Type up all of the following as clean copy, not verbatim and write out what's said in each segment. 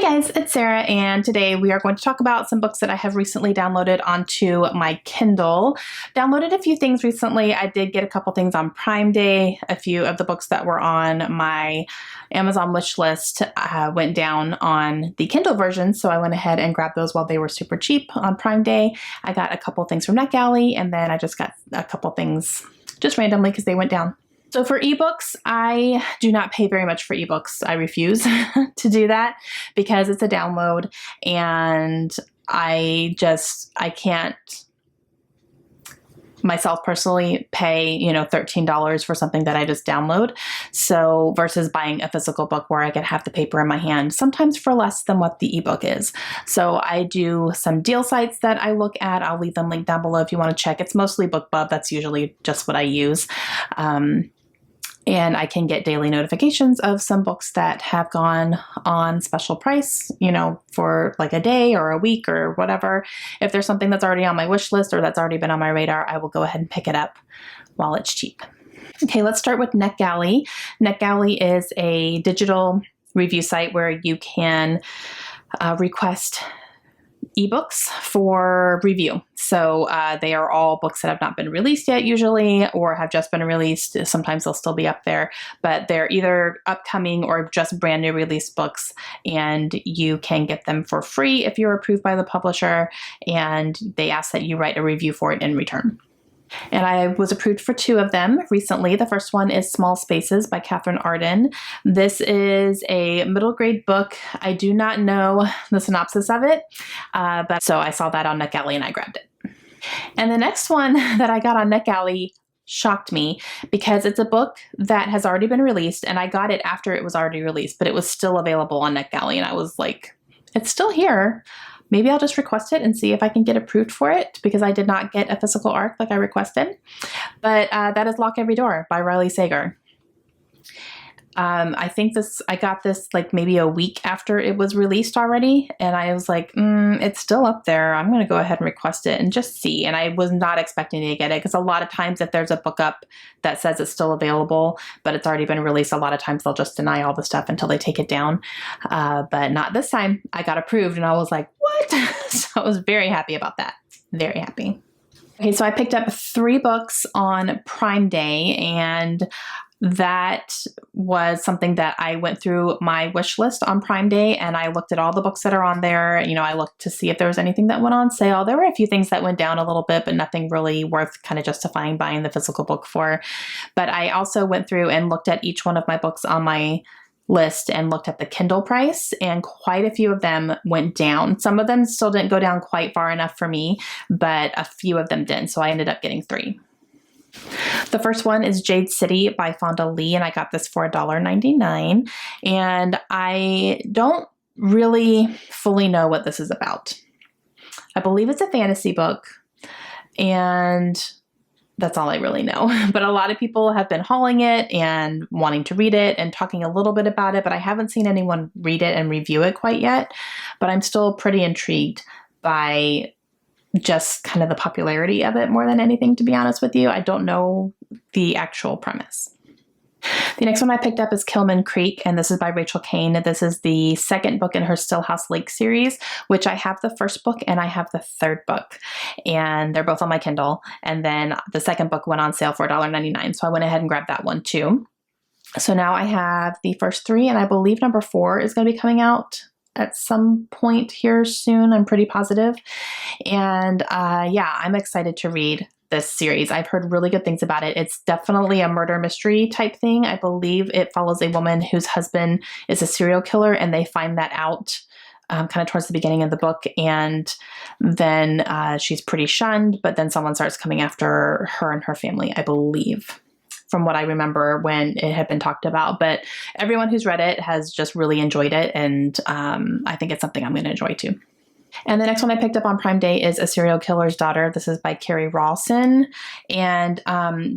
Guys, it's Sarah, and today we are going to talk about some books that I have recently downloaded onto my Kindle. Downloaded a few things recently. I did get a couple things on Prime Day. A few of the books that were on my Amazon wish list went down on the Kindle version, so I went ahead and grabbed those while they were super cheap on Prime Day. I got a couple things from NetGalley, and then I just got a couple things just randomly because they went down. So for ebooks, I do not pay very much for ebooks. I refuse to do that because it's a download, and I can't myself personally pay, $13 for something that I just download. So versus buying a physical book where I can have the paper in my hand, sometimes for less than what the ebook is. So I do some deal sites that I look at. I'll leave them linked down below if you want to check. It's mostly BookBub. That's usually just what I use. And I can get daily notifications of some books that have gone on special price, for like a day or a week or whatever. If there's something that's already on my wish list or that's already been on my radar, I will go ahead and pick it up while it's cheap. Okay, let's start with NetGalley. NetGalley is a digital review site where you can request ebooks for review. So they are all books that have not been released yet usually, or have just been released. Sometimes they'll still be up there, but they're either upcoming or just brand new release books, and you can get them for free if you're approved by the publisher, and they ask that you write a review for it in return. And I was approved for 2 of them recently. The first one is Small Spaces by Catherine Arden. This is a middle grade book. I do not know the synopsis of it, but so I saw that on NetGalley and I grabbed it. And the next one that I got on NetGalley shocked me because it's a book that has already been released, and I got it after it was already released, but it was still available on NetGalley, and I was like, it's still here. Maybe I'll just request it and see if I can get approved for it, because I did not get a physical ARC like I requested. But that is Lock Every Door by Riley Sager. I got this like maybe a week after it was released already, and I was like, it's still up there. I'm going to go ahead and request it and just see. And I was not expecting to get it, because a lot of times if there's a book up that says it's still available, but it's already been released, a lot of times they'll just deny all the stuff until they take it down. But not this time. I got approved, and I was like, what? So I was very happy about that. Very happy. Okay, so I picked up 3 books on Prime Day, and that was something that I went through my wish list on Prime Day, and I looked at all the books that are on there. I looked to see if there was anything that went on sale. There were a few things that went down a little bit, but nothing really worth kind of justifying buying the physical book for. But I also went through and looked at each one of my books on my list and looked at the Kindle price, and quite a few of them went down. Some of them still didn't go down quite far enough for me, but a few of them did. So I ended up getting 3. The first one is Jade City by Fonda Lee, and I got this for $1.99. And I don't really fully know what this is about. I believe it's a fantasy book, and that's all I really know. But a lot of people have been hauling it and wanting to read it and talking a little bit about it, but I haven't seen anyone read it and review it quite yet. But I'm still pretty intrigued by just kind of the popularity of it more than anything, to be honest with you. I don't know the actual premise. The next one I picked up is Kilman Creek, and this is by Rachel Kane. This is the second book in her Stillhouse Lake series, which I have the first book and I have the third book, and they're both on my Kindle. And then the second book went on sale for $1.99, so I went ahead and grabbed that one too. So now I have the first 3, and I believe number 4 is going to be coming out at some point here soon. I'm pretty positive. And yeah, I'm excited to read this series. I've heard really good things about it. It's definitely a murder mystery type thing. I believe it follows a woman whose husband is a serial killer, and they find that out kind of towards the beginning of the book. And then she's pretty shunned, but then someone starts coming after her and her family, I believe, from what I remember when it had been talked about. But everyone who's read it has just really enjoyed it, and I think it's something I'm going to enjoy too. And the next one I picked up on Prime Day is A Serial Killer's Daughter. This is by Carrie Rawson, and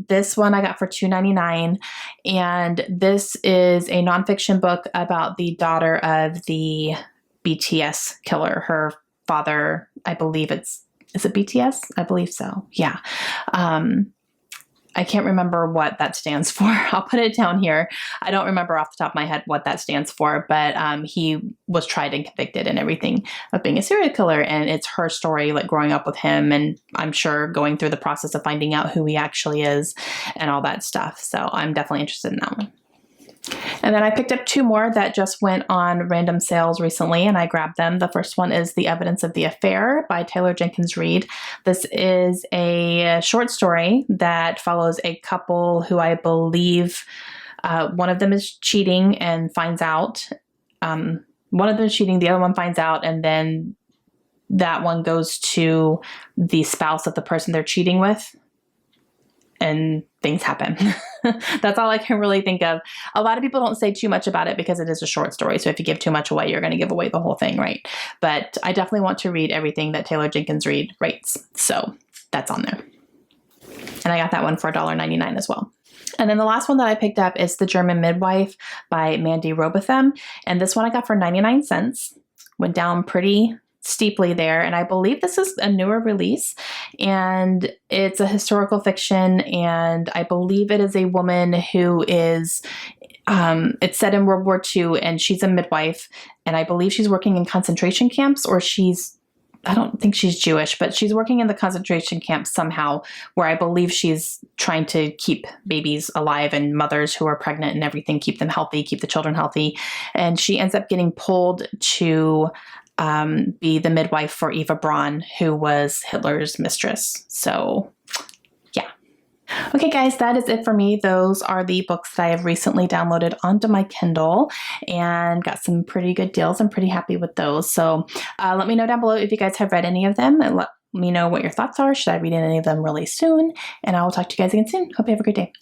this one I got for $2.99. And this is a nonfiction book about the daughter of the BTS killer. Her father, I believe is it BTS? I believe so. Yeah. I can't remember what that stands for. I'll put it down here. I don't remember off the top of my head what that stands for, but he was tried and convicted and everything of being a serial killer. And it's her story, like growing up with him, and I'm sure going through the process of finding out who he actually is and all that stuff. So I'm definitely interested in that one. And then I picked up 2 more that just went on random sales recently, and I grabbed them. The first one is The Evidence of the Affair by Taylor Jenkins Reid. This is a short story that follows a couple who I believe one of them is cheating and finds out. One of them is cheating, the other one finds out, and then that one goes to the spouse of the person they're cheating with, and things happen. That's all I can really think of. A lot of people don't say too much about it because it is a short story. So if you give too much away, you're going to give away the whole thing, right? But I definitely want to read everything that Taylor Jenkins Reid writes. So that's on there. And I got that one for $1.99 as well. And then the last one that I picked up is The German Midwife by Mandy Robotham. And this one I got for 99 cents. Went down pretty steeply there, and I believe this is a newer release, and it's a historical fiction, and I believe it is a woman who is it's set in World War II, and she's a midwife, and I believe she's working in concentration camps, or I don't think she's Jewish, but she's working in the concentration camps somehow, where I believe she's trying to keep babies alive and mothers who are pregnant and everything, keep them healthy, keep the children healthy. And she ends up getting pulled to be the midwife for Eva Braun, who was Hitler's mistress. So yeah. Okay, guys, that is it for me. Those are the books that I have recently downloaded onto my Kindle and got some pretty good deals. I'm pretty happy with those. So let me know down below if you guys have read any of them, and let me know what your thoughts are. Should I read any of them really soon? And I will talk to you guys again soon. Hope you have a great day.